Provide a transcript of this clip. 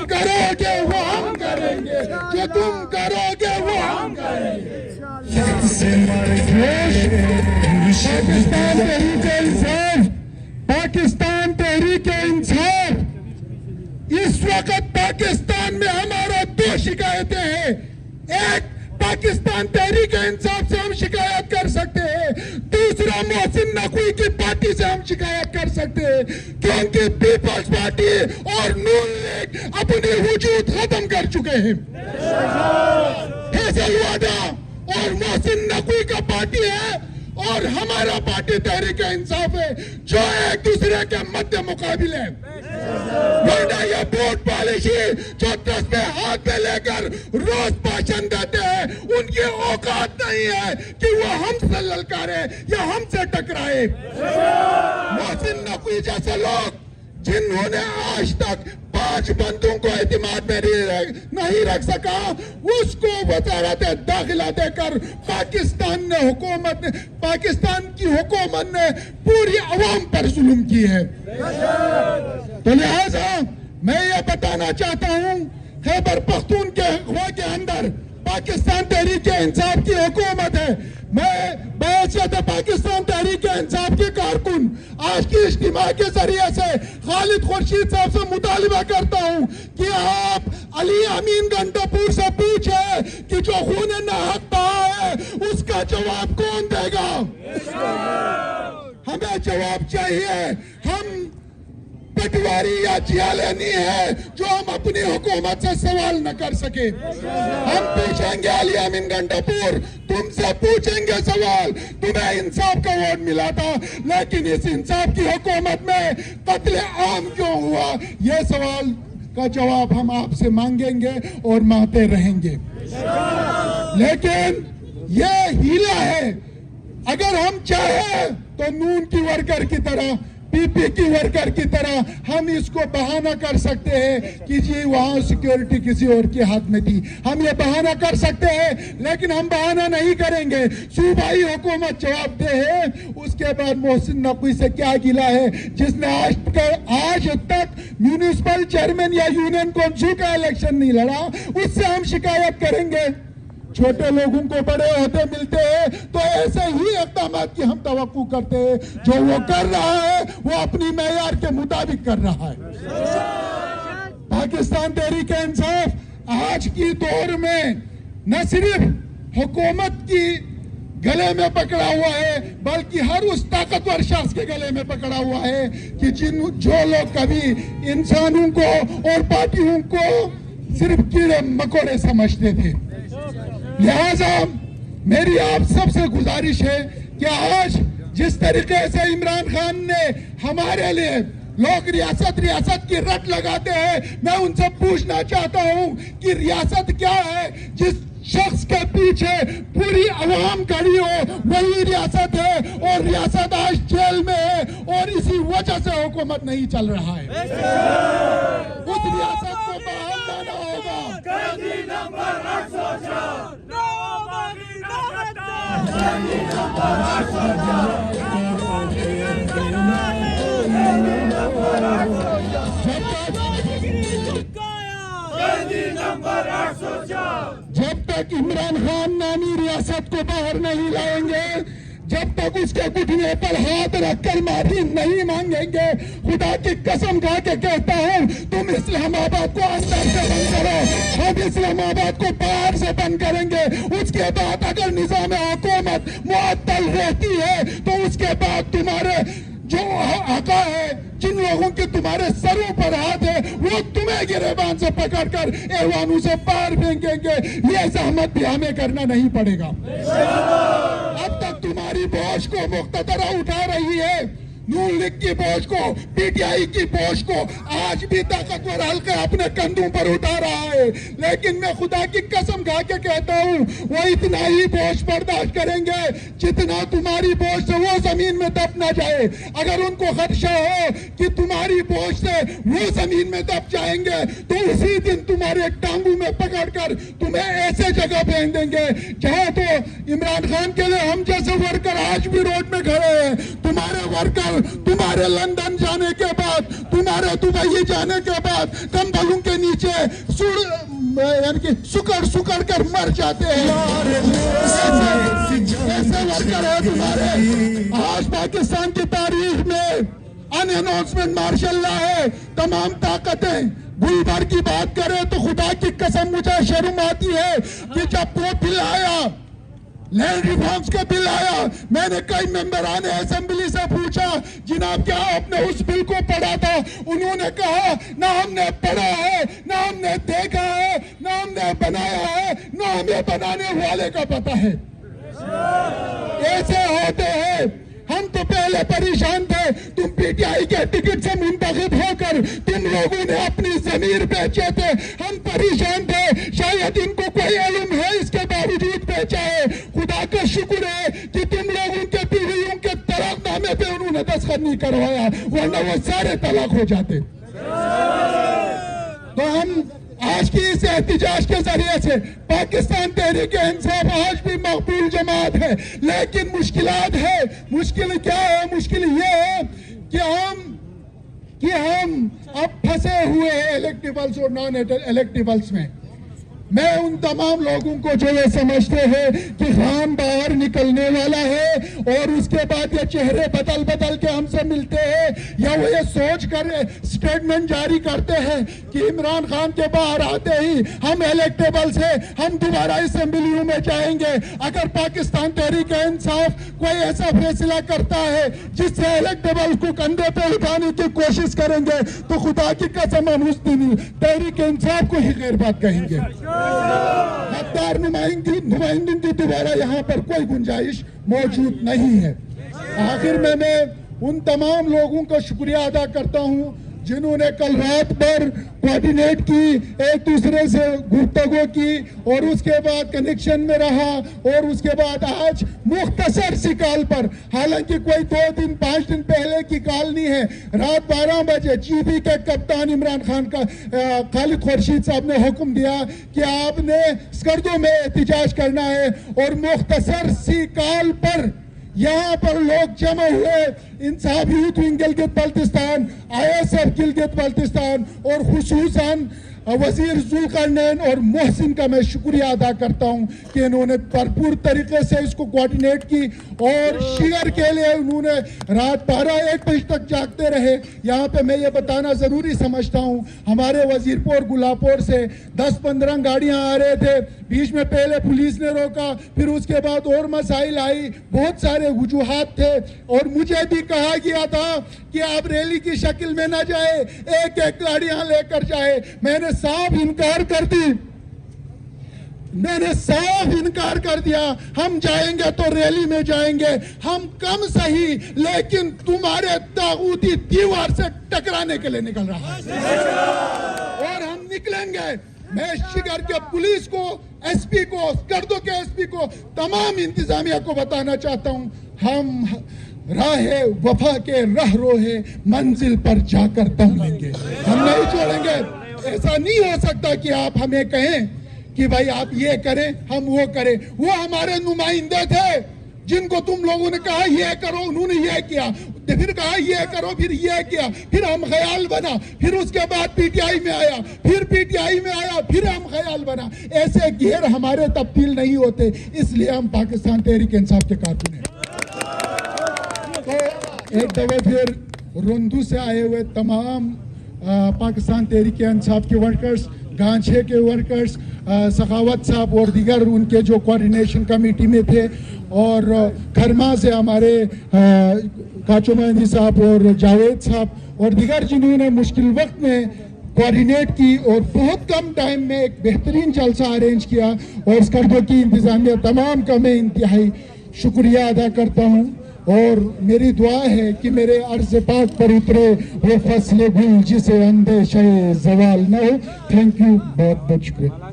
کرو گے وہ ہم کریں گے، جو تم کرو گے وہ ہم کریں گے۔ پاکستان تحریک انصاف، پاکستان تحریک انصاف، اس وقت پاکستان میں ہمارا دو شکایتیں ہیں۔ ایک، پاکستان تحریک انصاف سے ہم شکایت کر سکتے ہیں، دوسرا محسن نقوی کی پارٹی سے ہم شکایت کر سکتے ہیں، کیونکہ پیپلز پارٹی اور نون لیگ اپنے وجود ختم کر چکے ہیں۔ فیصل وعدہ اور محسن نقوی کا پارٹی ہے اور ہمارا پارٹی تحریک انصاف ہے، جو ایک دوسرے کے مد مقابل ہے۔ ورنہ یہ ووٹ پالیسی جو دست میں ہاتھ میں لے کر روز بھاشن دیتے ہیں، ان کی اوقات نہیں ہے کہ وہ ہم سے للکارے یا ہم سے ٹکرائے۔ محسن نقوی جیسے لوگ جنہوں نے آج تک 5 بندوں کو اعتماد میں نہیں رکھ سکا، اس کو وزارت داخلہ دے کر پاکستان کی حکومت نے پوری عوام پر ظلم کی ہے۔ تو لہٰذا میں یہ بتانا چاہتا ہوں، خیبر پختونخوا کے اندر پاکستان تحریک انصاف کی حکومت ہے۔ میں بحیثیت پاکستان تحریک انصاف کے کارکن آج کی اجتماع کے ذریعے سے خالد خورشید صاحب سے مطالبہ کرتا ہوں کہ آپ علی امین گھنٹاپور سے پوچھیں کہ جو خون ناحق بہا ہے اس کا جواب کون دے گا۔ ہمیں جواب چاہیے۔ ہم پٹواری یا جیالے نہیں ہے جو ہم اپنی حکومت سے سوال نہ کر سکے۔ ہم پوچھیں گے علی امین گھنٹاپور، تم سے پوچھیں گے سوال، تمہیں انصاف کا ووٹ ملا تھا لیکن اس انصاف کی حکومت میں قتل عام کیوں ہوا؟ یہ سوال کا جواب ہم آپ سے مانگیں گے اور مانگتے رہیں گے۔ لیکن یہ ہیلا ہے، اگر ہم چاہیں تو نون کی ورکر کی طرح، پی پی کی ورکر کی طرح ہم اس کو بہانہ کر سکتے ہیں کہ جی وہاں سیکیورٹی کسی اور کے ہاتھ میں تھی۔ ہم یہ بہانہ کر سکتے ہیں، لیکن ہم بہانہ نہیں کریں گے۔ صوبائی حکومت جواب دے ہے۔ اس کے بعد محسن نقوی سے کیا گلہ ہے جس نے آج تک میونسپل چیئرمین یا یونین کونسل کا الیکشن نہیں لڑا؟ اس سے ہم شکایت کریں گے۔ چھوٹے لوگوں کو بڑے عہدے ملتے ہیں تو ایسے ہی اقدامات کی ہم توقع کرتے ہیں۔ جو وہ کر رہا ہے وہ اپنی معیار کے مطابق کر رہا ہے۔ پاکستان تحریک انصاف آج کی دور میں نہ صرف حکومت کی گلے میں پکڑا ہوا ہے بلکہ ہر اس طاقتور شخص کے گلے میں پکڑا ہوا ہے کہ جو لوگ کبھی انسانوں کو اور پارٹیوں کو صرف کیڑے مکوڑے سمجھتے تھے۔ لہذا میری آپ سب سے گزارش ہے کہ آج جس طریقے سے عمران خان نے ہمارے لیے لوگ ریاست کی رٹ لگاتے ہیں، میں ان سے پوچھنا چاہتا ہوں کہ ریاست کیا ہے؟ جس شخص کے پیچھے پوری عوام کھڑی ہو وہی ریاست ہے، اور ریاست آج جیل میں ہے اور اسی وجہ سے حکومت نہیں چل رہا ہے۔ اس ریاست کو بحال لانا ہوگا۔ جب تک عمران خان نامی ریاست کو باہر نہیں لائیں گے، جب تک اس کے گھٹنے پر ہاتھ رکھ کر معافی نہیں مانگیں گے، خدا کی قسم کھا کے کہتا ہوں تم اسلام آباد کو اندر سے بند کرو، ہم اسلام آباد کو باہر سے بند کریں گے۔ اس کے بعد اگر نظام حکومت معطل رہتی ہے تو اس کے بعد تمہارے جو آقا ہے، جن لوگوں کے تمہارے سروں پر ہاتھ ہے، وہ تمہیں گریبان سے پکڑ کر ایوانوں سے باہر پھینکیں گے۔ یہ زحمت بھی ہمیں کرنا نہیں پڑے گا۔ اب تک تمہاری بوجھ کو مقتدرہ اٹھا رہی ہے، نون لیگ کی بوجھ کو، پی ٹی آئی کی بوجھ کو آج بھی طاقتور حلقہ اپنے کندھوں پر اٹھا رہا ہے، لیکن میں خدا کی قسم کھا کے کہتا ہوں وہ اتنا ہی بوجھ برداشت کریں گے جتنا تمہاری بوجھ سے وہ زمین میں دب نہ جائے۔ اگر ان کو خدشہ ہو کہ تمہاری بوجھ سے وہ زمین میں دب جائیں گے تو اسی دن تمہارے ٹانگوں میں پکڑ کر تمہیں ایسے جگہ پھینک دیں گے جہاں تو عمران خان کے لیے ہم جیسے ورکر آج بھی روڈ میں کھڑے ہیں، تمہارے ورکر तुम्हारे लंदन जाने के बाद, तुम्हारे दुबई जाने के बाद कंबलों के नीचे यानी कि सुकड़ कर मर जाते हैं। ऐसे वर्कर है तुम्हारे। आज पाकिस्तान की तारीख में अनअनाउंसमेंट मार्शल लॉ है, तमाम ताकतें गुलबर की बात करें तो खुदा की कसम मुझे शर्म आती है कि जब वो बिल आया, लैंड रिफॉर्म्स का बिल आया, मैंने कई मेंबरान असेंबली से पूछा, जनाब क्या आपने उस बिल को पढ़ा था? उन्होंने कहा ना हमने पढ़ा है, ना हमने देखा है, ना हमने बनाया है, ना हमें बनाने वाले का पता है। ऐसे होते हैं। हम तो पहले परेशान थे, तुम पीटीआई के टिकट से मुंतखब होकर तुम लोगों ने अपनी जमीर बेचे थे, हम परेशान थे, शायद इनको कोई इल्म है इसके बावजूद बेचा है। खुदा का शुक्र है कि तुम लोगों के पीढ़ियों के तलाकनामे पे उन्होंने दस्तखत नहीं करवाया, वरना वो सारे तलाक हो जाते। तो हम आज की इस एहतिजाज के जरिए से पाकिस्तान तहरीक इंसाफ आज भी मकबूल जमात है, लेकिन मुश्किलात है। मुश्किल क्या है? मुश्किल ये है कि हम अब फंसे हुए हैं इलेक्टेबल्स और नॉन इलेक्टेबल्स में। मैं उन तमाम लोगों को जो ये समझते हैं कि खान बाहर निकलने वाला है और उसके बाद ये चेहरे बदल के हमसे मिलते हैं, या वो ये सोच कर स्टेटमेंट जारी करते हैं कि इमरान खान के बाहर आते ही हम इलेक्टेबल से हम दोबारा असेंबलियों में जाएंगे। अगर पाकिस्तान तहरीक इंसाफ कोई ऐसा फैसला करता है जिससे इलेक्टेबल को कंधे पे उठाने की कोशिश करेंगे तो खुदा की कसम हम उस दिन तहरीक इंसाफ को ही गैर बात कहेंगे। हकदार नुमाइंदगी की दोबारा यहाँ पर कोई गुंजाइश मौजूद नहीं है। आखिर में मैं उन तमाम लोगों का शुक्रिया अदा करता हूँ जिन्होंने कल रात भर कोऑर्डिनेट की, एक दूसरे से गुफ्तगू की और उसके बाद कनेक्शन में रहा और उसके बाद आज मुख्तसर सी कॉल पर, हालांकि कोई 2 दिन 5 दिन पहले की कॉल नहीं है, रात 12 बजे जीबी के कप्तान इमरान खान का खालिद खुर्शीद साहब ने हुक्म दिया कि आपने स्कर्दों में एहतिजाज करना है और मुख्तसर सी कॉल पर यहाँ पर लोग जमा हुए। Insaf youth wing Gilgit Baltistan, ISF Gilgit Baltistan और खुसूसन वजीर जुल्करनैन और मोहसिन का मैं शुक्रिया अदा करता हूं कि इन्होंने भरपूर तरीके से इसको कोऑर्डिनेट की और शिगर के लिए उन्होंने रात 12-1 बजे तक जागते रहे। यहाँ पे मैं ये बताना ज़रूरी समझता हूँ, हमारे वजीरपुर गुलापुर से 10-15 गाड़ियाँ आ रहे थे, बीच में पहले पुलिस ने रोका, फिर उसके बाद और मसाइल आई, बहुत सारे वजूहात थे और मुझे भी कहा गया था कि आप रैली की शक्ल में ना जाए, एक एक गाड़ियाँ लेकर जाए। मैंने साफ इनकार कर दिया, हम जाएंगे तो रैली में जाएंगे, हम कम सही लेकिन तुम्हारे तागूती दीवार से टकराने के लिए निकल रहा है और हम निकलेंगे। मैं शिगर के पुलिस को, एसपी को, स्कर्दो के एसपी को, तमाम इंतजामिया को बताना चाहता हूं, हम राहे वफा के रहरोहे मंजिल पर जाकर दम लेंगे, हम नहीं छोड़ेंगे। ऐसा नहीं हो सकता कि आप हमें कहें कि भाई आप ये करें हम वो करें। वो हमारे नुमाइंदे थे जिनको तुम लोगों ने कहा ये करो, उन्होंने ये किया, फिर कहा ये करो, फिर ये किया, फिर हम ख्याल बना, फिर उसके बाद पीटीआई में आया, फिर पीटीआई में आया, फिर हम ख्याल बना। ऐसे घेर हमारे तब्दील नहीं होते, इसलिए हम पाकिस्तान तहरीक इंसाफ के कारकुन हैं। तो एक दफा फिर रुंदू से आए हुए तमाम पाकिस्तान तहरीक इंसाफ के वर्कर्स, गांछे के वर्कर्स, सखावत साहब और दीगर उनके जो कोऑर्डिनेशन कमेटी में थे, और खरमा से हमारे काचो मेहंदी साहब और जावेद साहब और दीगर जिन्होंने मुश्किल वक्त में कोऑर्डिनेट की और बहुत कम टाइम में एक बेहतरीन जलसा अरेंज किया, और स्कर्दो की इंतजामिया तमाम का मैं इंतहाई शुक्रिया अदा करता हूँ। और मेरी दुआ है कि मेरे अर्ज़ पाक पर उतरे वो फसले गुल जिसे अंदेशे ज़वाल न हो। थैंक यू, बहुत बहुत शुक्रिया।